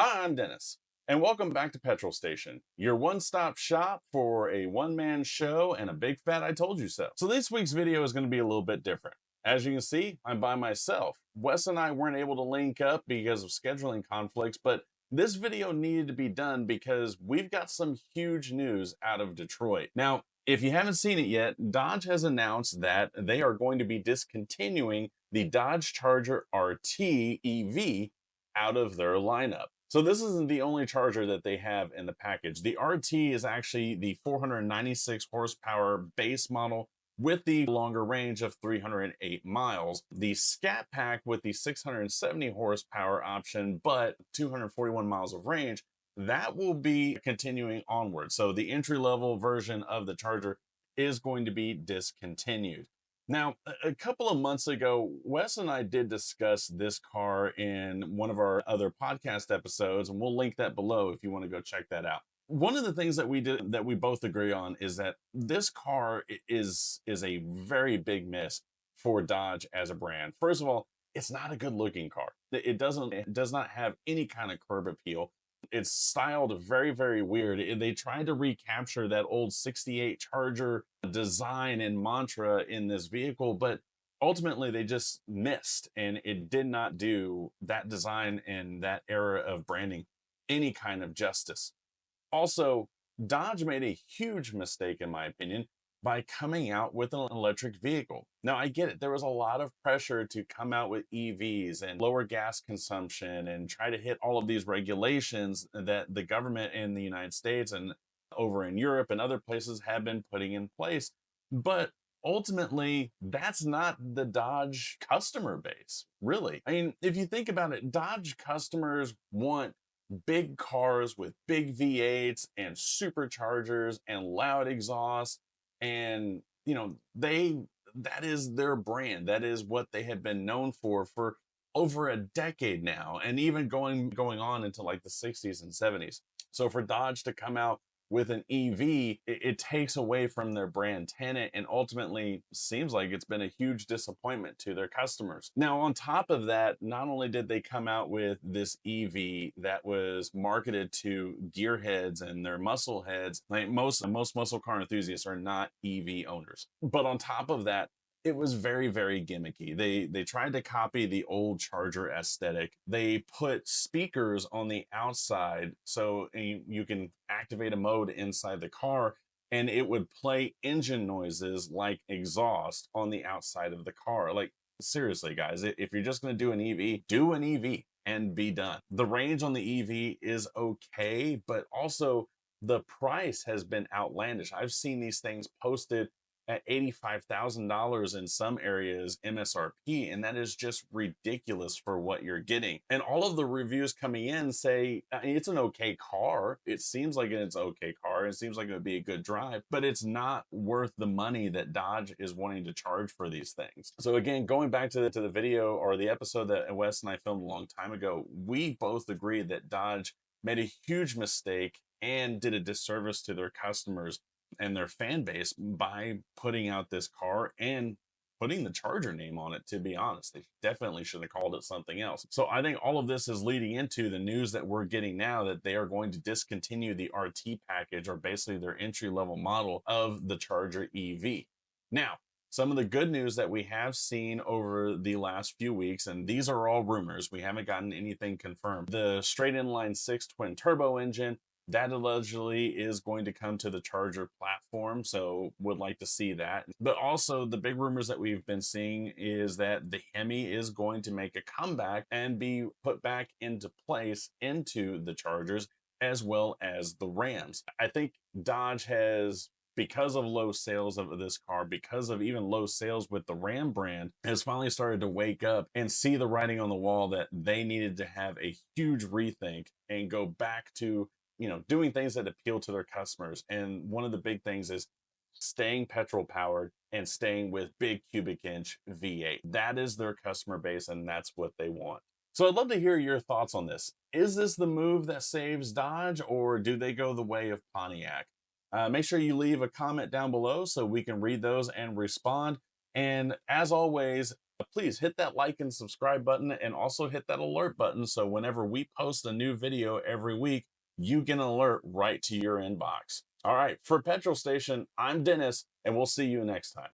Hi, I'm Dennis, and welcome back to Petrol Station, your one-stop shop for a one-man show and a big fat I told you so. So this week's video is going to be a little bit different. As you can see, I'm by myself. Wes and I weren't able to link up because of scheduling conflicts, but this video needed to be done because we've got some huge news out of Detroit. Now, if you haven't seen it yet, Dodge has announced that they are going to be discontinuing the Dodge Charger RT EV out of their lineup. So this isn't the only Charger that they have in the package. The RT is actually the 496 horsepower base model with the longer range of 308 miles. The Scat Pack with the 670 horsepower option, but 241 miles of range, that will be continuing onward. So the entry-level version of the Charger is going to be discontinued. Now, a couple of months ago, Wes and I did discuss this car in one of our other podcast episodes, and we'll link that below if you want to go check that out. One of the things that we both agree on is that this car is a very big miss for Dodge as a brand. First of all, it's not a good looking car. It does not have any kind of curb appeal. It's styled very, very weird. They tried to recapture that old 68 Charger design and mantra in this vehicle, but ultimately they just missed, and it did not do that design and that era of branding any kind of justice. Also, Dodge made a huge mistake, in my opinion, by coming out with an electric vehicle. Now, I get it. There was a lot of pressure to come out with EVs and lower gas consumption and try to hit all of these regulations that the government in the United States and over in Europe and other places have been putting in place. But ultimately, that's not the Dodge customer base, really. I mean, if you think about it, Dodge customers want big cars with big V8s and superchargers and loud exhaust, and that is their brand. That is what they have been known for over a decade now, and even going on into like the 60s and 70s. So for Dodge to come out with an EV, it takes away from their brand tenet, and ultimately seems like it's been a huge disappointment to their customers. Now, on top of that, not only did they come out with this EV that was marketed to gearheads and their muscle heads, like most muscle car enthusiasts are not EV owners, but on top of that, it was very, very gimmicky. They tried to copy the old Charger aesthetic. They put speakers on the outside so you can activate a mode inside the car, and it would play engine noises like exhaust on the outside of the car. Like, seriously, guys, if you're just going to do an EV, do an EV and be done. The range on the EV is okay, but also the price has been outlandish. I've seen these things posted at $85,000 in some areas MSRP, and that is just ridiculous for what you're getting. And all of the reviews coming in say it's an okay car. It seems like it's an okay car. It seems like it would be a good drive, but it's not worth the money that Dodge is wanting to charge for these things. So again, going back to the video or the episode that Wes and I filmed a long time ago, we both agreed that Dodge made a huge mistake and did a disservice to their customers and their fan base by putting out this car and putting the Charger name on it. To be honest, they definitely should have called it something else. So I think all of this is leading into the news that we're getting now, that they are going to discontinue the RT package, or basically their entry-level model of the Charger EV. Now, some of the good news that we have seen over the last few weeks, and these are all rumors, we haven't gotten anything confirmed. The straight inline 6 twin turbo engine, that allegedly is going to come to the Charger platform, so would like to see that. But also the big rumors that we've been seeing is that the HEMI is going to make a comeback and be put back into place into the Chargers, as well as the Rams. I think Dodge has, because of low sales of this car, because of even low sales with the Ram brand, has finally started to wake up and see the writing on the wall that they needed to have a huge rethink and go back to doing things that appeal to their customers. And one of the big things is staying petrol powered and staying with big cubic inch V8. That is their customer base, and that's what they want. So I'd love to hear your thoughts on this. Is this the move that saves Dodge, or do they go the way of Pontiac? Make sure you leave a comment down below so we can read those and respond. And as always, Please hit that like and subscribe button, and also hit that alert button so whenever we post a new video every week, you get an alert right to your inbox. All right, for Petrol Station, I'm Dennis, and we'll see you next time.